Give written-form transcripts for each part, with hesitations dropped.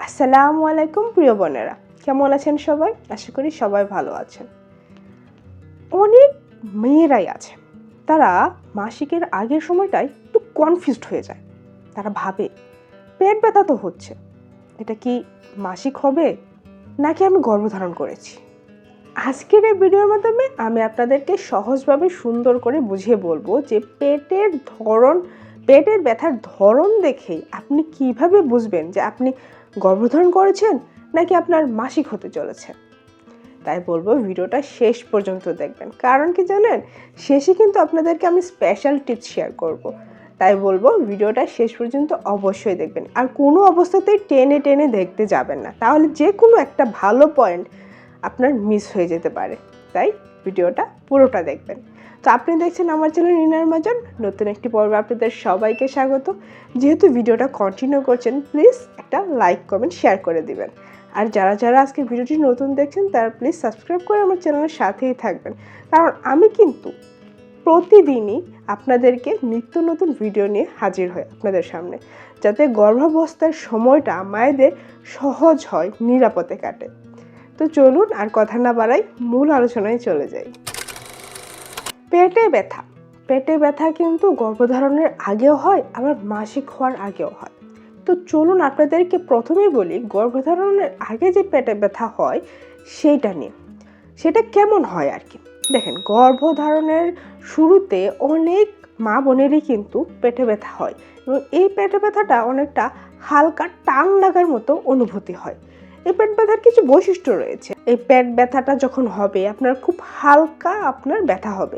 আসসালামু আলাইকুম প্রিয় বোনেরা, কেমন আছেন সবাই? আশা করি সবাই ভালো আছেন। অনেক মেয়েরাই আছে, তারা মাসিকের আগের সময়টায় একটু কনফিউজড হয়ে যায়। তারা ভাবে পেট ব্যথা তো হচ্ছে, এটা কি মাসিক হবে নাকি আমি গর্ভধারণ করেছি। আজকের এই ভিডিওর মাধ্যমে আমি আপনাদেরকে সহজভাবে সুন্দর করে বুঝিয়ে বলবো যে পেটের ব্যথার ধরন দেখেই আপনি কিভাবে বুঝবেন যে আপনি গর্ভধারণ করেছেন নাকি আপনার মাসিক হতে চলেছে। তাই বলবো ভিডিওটা শেষ পর্যন্ত দেখবেন, কারণ কি জানেন, শেষে কিন্তু আপনাদেরকে আমি স্পেশাল টিপস শেয়ার করব। তাই বলবো ভিডিওটা শেষ পর্যন্ত অবশ্যই দেখবেন, আর কোনো অবস্থাতেই টেনে টেনে দেখতে যাবেন না, তাহলে যে কোনো একটা ভালো পয়েন্ট আপনার মিস হয়ে যেতে পারে। তাই ভিডিওটা পুরোটা দেখবেন। তো আপনি দেখছেন আমার চ্যানেল রিনার মাজন, নতুন একটি পর্বে আপনাদের সবাইকে স্বাগত। যেহেতু ভিডিওটা কন্টিনিউ করছেন, প্লিজ একটা লাইক কমেন্ট শেয়ার করে দিবেন। আর যারা যারা আজকে ভিডিওটি নতুন দেখছেন তারা প্লিজ সাবস্ক্রাইব করে আমার চ্যানেলের সাথেই থাকবেন, কারণ আমি কিন্তু প্রতিদিনই আপনাদেরকে নিত্য নতুন ভিডিও নিয়ে হাজির হই আপনাদের সামনে, যাতে গর্ভাবস্থার সময়টা মায়েদের সহজ হয়, নিরাপদে কাটে। তো চলুন আর কথা না বাড়াই, মূল আলোচনায় চলে যাই। পেটে ব্যথা কিন্তু গর্ভধারণের আগেও হয়, আবার মাসিক হওয়ার আগেও হয়। তো চলুন আপনাদেরকে প্রথমেই বলি গর্ভধারণের আগে যে পেটে ব্যথা হয় সেইটা নিয়ে, সেটা কেমন হয় আর কি। দেখেন, গর্ভধারণের শুরুতে অনেক মা বোনেরই কিন্তু পেটে ব্যথা হয়, এবং এই পেটে ব্যথাটা অনেকটা হালকা টান লাগার মতো অনুভূতি হয়। এই পেট ব্যথার কিছু বৈশিষ্ট্য রয়েছে। এই পেট ব্যথাটা যখন হবে আপনার খুব হালকা আপনার ব্যথা হবে,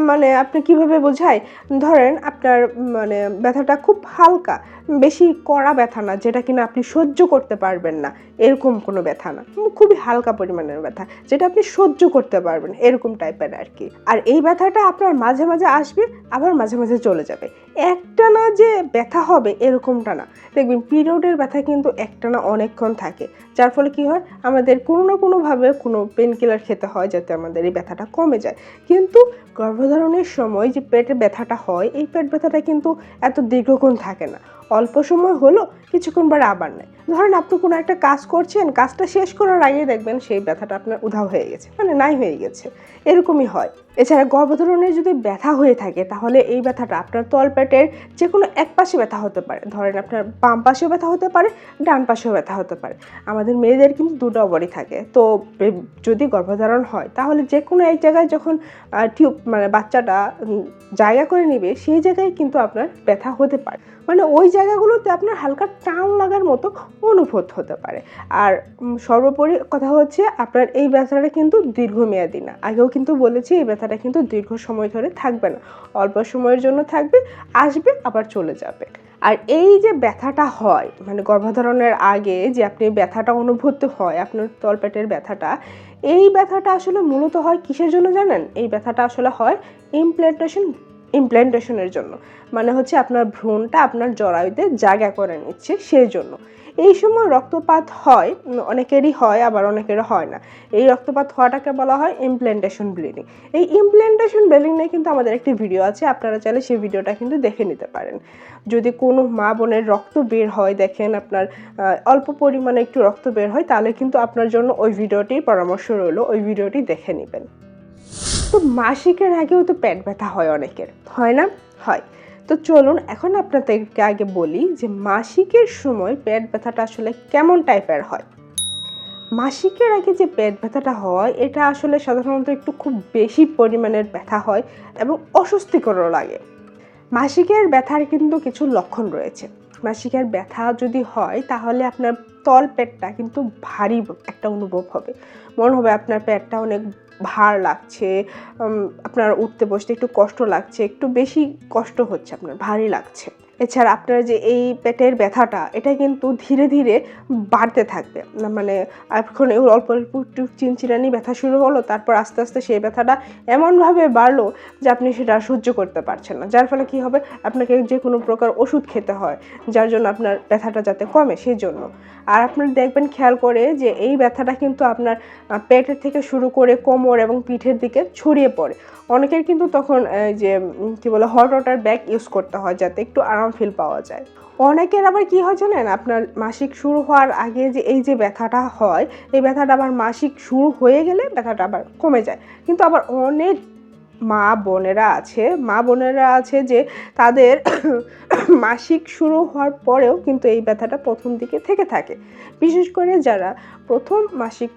মানে আপনি কিভাবে বোঝায়, ধরেন আপনার মানে ব্যথাটা খুব হালকা, বেশি কড়া ব্যথা না, যেটা কিনা আপনি সহ্য করতে পারবেন না এরকম কোনো ব্যথা না, খুবই হালকা পরিমাণের ব্যথা যেটা আপনি সহ্য করতে পারবেন এরকম টাইপের আর কি। আর এই ব্যথাটা আপনার মাঝে মাঝে আসবে, আবার মাঝে মাঝে চলে যাবে। একটা না যে ব্যথা হবে এরকমটা না। দেখবেন পিরিয়ডের ব্যথা কিন্তু একটা না অনেকক্ষণ থাকে, যার ফলে কি হয়, আমাদের কোনো না কোনোভাবে কোনো পেন কিলার খেতে হয় যাতে আমাদের এই ব্যথাটা কমে যায়। কিন্তু গর্ভধারণের সময় যে পেটে ব্যথাটা হয়, এই পেট ব্যথাটা কিন্তু এত দীর্ঘক্ষণ থাকে না, অল্প সময় হলো, কিছুক্ষণ পরে আবার নেয়। ধরেন আপনি কোনো একটা কাজ করছেন, কাজটা শেষ করার আগে দেখবেন সেই ব্যথাটা আপনার উধাও হয়ে গেছে, মানে নাই হয়ে গেছে, এরকমই হয়। এছাড়া গর্ভধারণের যদি ব্যথা হয়ে থাকে, তাহলে এই ব্যথাটা আপনার তলপেটের যে কোনো এক পাশে ব্যথা হতে পারে। ধরেন আপনার বাম পাশেও ব্যথা হতে পারে, ডান পাশেও ব্যথা হতে পারে। আমাদের মেয়েদের কিন্তু দুটো ওভারি থাকে, তো যদি গর্ভধারণ হয় তাহলে যে কোনো এক জায়গায় যখন টিউব মানে বাচ্চাটা জায়গা করে নেবে, সেই জায়গায় কিন্তু আপনার ব্যথা হতে পারে, মানে ওই জায়গাগুলোতে আপনার হালকা টান লাগার মতো অনুভূত হতে পারে। আর সর্বোপরি কথা হচ্ছে, আপনার এই ব্যথাটা কিন্তু দীর্ঘমেয়াদী না। আগেও কিন্তু বলেছি এই ব্যথাটা কিন্তু দীর্ঘ সময় ধরে থাকবে না, অল্প সময়ের জন্য থাকবে, আসবে আবার চলে যাবে। আর এই যে ব্যথাটা হয়, মানে গর্ভধারণের আগে যে আপনি ব্যথাটা অনুভূত হয় আপনার তলপেটের ব্যথাটা, এই ব্যথাটা আসলে মূলত হয় কিসের জন্য জানেন? এই ব্যথাটা আসলে হয় ইমপ্ল্যান্টেশনের জন্য, মানে হচ্ছে আপনার ভ্রূণটা আপনার জরায়ুতে জায়গা করে নিচ্ছে সেই জন্য। এই সময় রক্তপাত হয়, অনেকেরই হয় আবার অনেকেরও হয় না। এই রক্তপাত হওয়াটাকে বলা হয় ইমপ্ল্যান্টেশন ব্লিডিং। এই ইমপ্ল্যান্টেশন ব্লিডিং নিয়ে কিন্তু আমাদের একটি ভিডিও আছে, আপনারা চাইলে সেই ভিডিওটা কিন্তু দেখে নিতে পারেন। যদি কোনো মা বোনের রক্ত বের হয়, দেখেন আপনার অল্প পরিমাণে একটু রক্ত বের হয়, তাহলে কিন্তু আপনার জন্য ওই ভিডিওটির পরামর্শ রইল, ওই ভিডিওটি দেখে নেবেন। তো মাসিকের আগেও তো পেট ব্যথা হয় অনেকের, হয় না? হয়। তো চলুন এখন আপনাদেরকে আগে বলি যে মাসিকের সময় পেট ব্যথাটা আসলে কেমন টাইপের হয়। মাসিকের আগে যে পেট ব্যথাটা হয়, এটা আসলে সাধারণত একটু খুব বেশি পরিমাণের ব্যথা হয় এবং অস্বস্তিকরও লাগে। মাসিকের ব্যথার কিন্তু কিছু লক্ষণ রয়েছে। মাসিকের ব্যথা যদি হয় তাহলে আপনার তলপেটটা কিন্তু ভারী একটা অনুভব হবে, মনে হবে আপনার পেটটা অনেক ভার লাগছে, আপনার উঠতে বসতে একটু কষ্ট লাগছে, একটু বেশি কষ্ট হচ্ছে, আপনার ভারী লাগছে। এছাড়া আপনার যে এই পেটের ব্যথাটা, এটা কিন্তু ধীরে ধীরে বাড়তে থাকবে, মানে এখন অল্প অল্প একটু চিনচিনানি ব্যথা শুরু হলো, তারপর আস্তে আস্তে সেই ব্যথাটা এমনভাবে বাড়লো যে আপনি সেটা সহ্য করতে পারছেন না, যার ফলে কি হবে, আপনাকে যে কোনো প্রকার ওষুধ খেতে হয় যার জন্য আপনার ব্যথাটা যাতে কমে সেই জন্য। আর আপনার দেখবেন খেয়াল করে যে এই ব্যথাটা কিন্তু আপনার পেটের থেকে শুরু করে কোমর এবং পিঠের দিকে ছড়িয়ে পড়ে। অনেকের কিন্তু তখন যে কি বলে হট ওয়াটার ব্যাগ ইউজ করতে হয় যাতে একটু আরাম ফিল পাওয়া যায়। অনেকের আবার কি হয় জানেন, আপনার মাসিক শুরু হওয়ার আগে যে এই যে ব্যথাটা হয়, এই ব্যথাটা আবার মাসিক শুরু হয়ে গেলে ব্যথাটা আবার কমে যায়। কিন্তু আবার অনেক মা বোনেরা আছে যে তাদের মাসিক শুরু হওয়ার পরেও কিন্তু এই ব্যথাটা প্রথম দিকে থেকে থাকে। বিশেষ করে যারা প্রথম মাসিক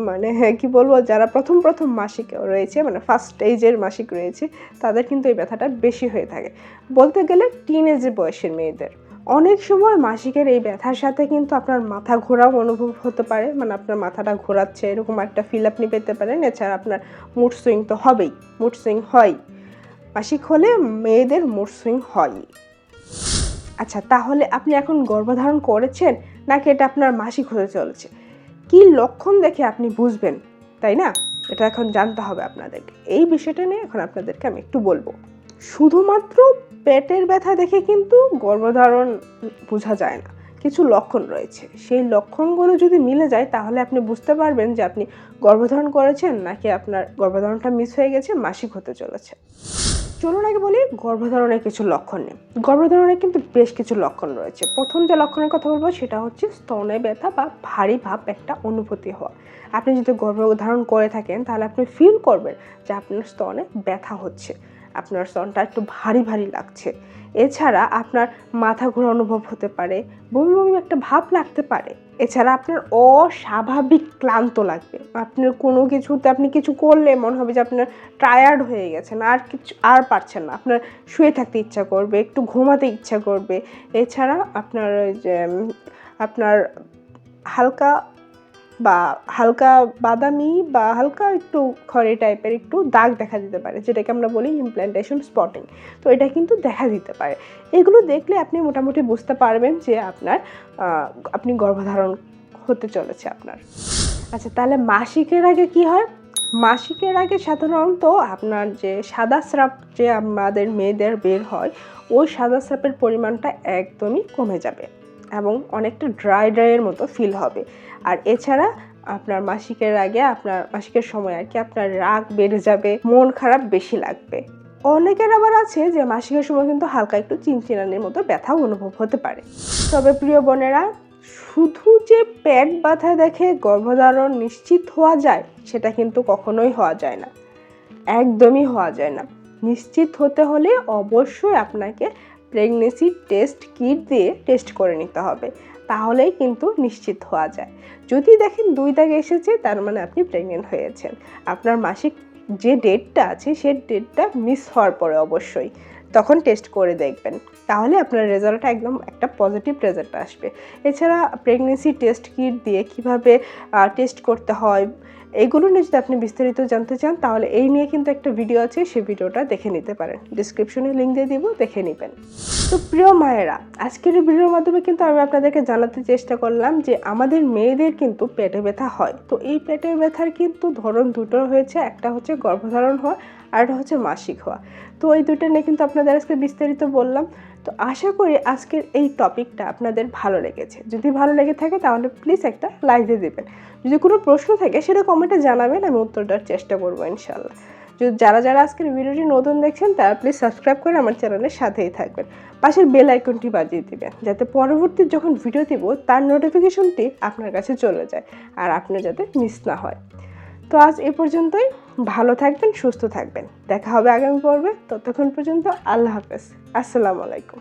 মানে কি বলবো, যারা প্রথম মাসিক রয়েছে, মানে ফার্স্ট স্টেজের মাসিক রয়েছে, তাদের কিন্তু এই ব্যথাটা বেশি হয়ে থাকে। বলতে গেলে টিনেজ বয়সের মেয়েদের অনেক সময় মাসিকের এই ব্যথার সাথে কিন্তু আপনার মাথা ঘোরাও অনুভব হতে পারে, মানে আপনার মাথাটা ঘোরাচ্ছে এরকম একটা ফিল আপনি পেতে পারেন। এছাড়া আপনার মুড সুইং তো হবেই, মুড সুইং হয়, মাসিক হলে মেয়েদের মুড সুইং হয়। আচ্ছা, তাহলে আপনি এখন গর্ভধারণ করেছেন নাকি এটা আপনার মাসিক হতে চলেছে, কি লক্ষণ দেখে আপনি বুঝবেন, তাই না? এটা এখন জানতে হবে আপনাদেরকে। এই বিষয়টা নিয়ে এখন আপনাদেরকে আমি একটু বলবো। শুধুমাত্র পেটের ব্যথা দেখে কিন্তু গর্ভধারণ বোঝা যায় না, কিছু লক্ষণ রয়েছে। সেই লক্ষণগুলো যদি মিলে যায় তাহলে আপনি বুঝতে পারবেন যে আপনি গর্ভধারণ করেছেন নাকি আপনার গর্ভধারণটা মিস হয়ে গেছে, মাসিক হতে চলেছে। চলুন আগে বলি গর্ভধারণের কিছু লক্ষণ নিয়ে। গর্ভধারণের কিন্তু বেশ কিছু লক্ষণ রয়েছে। প্রথম যে লক্ষণের কথা বলবো সেটা হচ্ছে স্তনে ব্যথা বা ভারী ভাব একটা অনুভূতি হওয়া। আপনি যদি গর্ভধারণ করে থাকেন তাহলে আপনি ফিল করবেন যে আপনার স্তনে ব্যথা হচ্ছে, আপনার স্তনটা একটু ভারী ভারী লাগছে। এছাড়া আপনার মাথা ঘোরা অনুভব হতে পারে, বমি বমি একটা ভাব লাগতে পারে। এছাড়া আপনার অস্বাভাবিক ক্লান্ত লাগবে, আপনার কোনো কিছুতে আপনি কিছু করলে মনে হবে যে আপনার টায়ার্ড হয়ে গেছেন, আর পারছেন না, আপনার শুয়ে থাকতে ইচ্ছা করবে, একটু ঘুমাতে ইচ্ছা করবে। এছাড়া আপনার হালকা বাদামি বা হালকা একটু খয়েরি টাইপের একটু দাগ দেখা দিতে পারে, যেটাকে আমরা বলি ইমপ্ল্যান্টেশন স্পটিং। তো এটা কিন্তু দেখা দিতে পারে। এগুলো দেখলে আপনি মোটামুটি বুঝতে পারবেন যে আপনি গর্ভধারণ হতে চলেছে আপনার। আচ্ছা, তাহলে মাসিকের আগে কি হয়? মাসিকের আগে সাধারণত আপনার যে সাদা স্রাব যে আমাদের মেয়েদের বের হয়, ওই সাদা স্রাবের পরিমাণটা একদমই কমে যাবে এবং অনেকটা ড্রাইয়ের মতো ফিল হবে। আর এছাড়া আপনার মাসিকের আগে, আপনার মাসিকের সময় আর কি, আপনার রাগ বেড়ে যাবে, মন খারাপ বেশি লাগবে। অনেকের আবার আছে যে মাসিকের সময় কিন্তু হালকা একটু চিনচিনানির মতো ব্যথাও অনুভব হতে পারে। তবে প্রিয় বোনেরা, শুধু যে পেট ব্যথা দেখে গর্ভধারণ নিশ্চিত হওয়া যায় সেটা কিন্তু কখনোই হওয়া যায় না, একদমই হওয়া যায় না। নিশ্চিত হতে হলে অবশ্যই আপনাকে প্রেগনেন্সি টেস্ট কিট দিয়ে টেস্ট করে নিতে হবে, তাহলেই কিন্তু নিশ্চিত হওয়া যায়। যদি দেখেন 2 দাগ এসেছে তার মানে আপনি প্রেগনেন্ট হয়েছেন। আপনার মাসিক যে ডেটটা আছে সেই ডেটটা মিস হওয়ার পরে অবশ্যই তখন টেস্ট করে দেখবেন, তাহলে আপনার রেজাল্টটা একদম একটা পজিটিভ রেজাল্ট আসবে। এছাড়া প্রেগনেন্সি টেস্ট কিট দিয়ে কিভাবে টেস্ট করতে হয় এগুলো নিয়ে যদি আপনি বিস্তারিত জানতে চান তাহলে এই নিয়ে কিন্তু একটা ভিডিও আছে, সেই ভিডিওটা দেখে নিতে পারেন, ডিসক্রিপশনে লিঙ্ক দিয়ে দিব, দেখে নেবেন। তো প্রিয় মায়েরা, আজকের এই ভিডিওর মাধ্যমে কিন্তু আমি আপনাদেরকে জানাতে চেষ্টা করলাম যে আমাদের মেয়েদের কিন্তু পেটে ব্যথা হয়। তো এই পেটে ব্যথার কিন্তু ধরন দুটো হয়েছে, একটা হচ্ছে গর্ভধারণ হওয়া আর একটা হচ্ছে মাসিক হওয়া। তো এই দুটো নিয়ে কিন্তু আপনাদের আজকে বিস্তারিত বললাম। তো আশা করি আজকের এই টপিকটা আপনাদের ভালো লেগেছে। যদি ভালো লেগে থাকে তাহলে প্লিজ একটা লাইক দিয়ে দেবেন। যদি কোনো প্রশ্ন থাকে সেটা কমেন্টে জানাবেন, আমি উত্তর দেওয়ার চেষ্টা করবো ইনশাল্লাহ। যদি যারা আজকের ভিডিওটি নতুন দেখছেন তারা প্লিজ সাবস্ক্রাইব করে আমার চ্যানেলের সাথেই থাকবেন, পাশের বেল আইকনটি বাজিয়ে দিবেন যাতে পরবর্তী যখন ভিডিও দিব তার নোটিফিকেশনটি আপনার কাছে চলে যায় আর আপনার যাতে মিস না হয়। তো আজ এ পর্যন্তই, ভালো থাকবেন, সুস্থ থাকবেন, দেখা হবে আগামী পর্বে। ততক্ষণ পর্যন্ত আল্লাহ হাফেজ, আসসালামু আলাইকুম।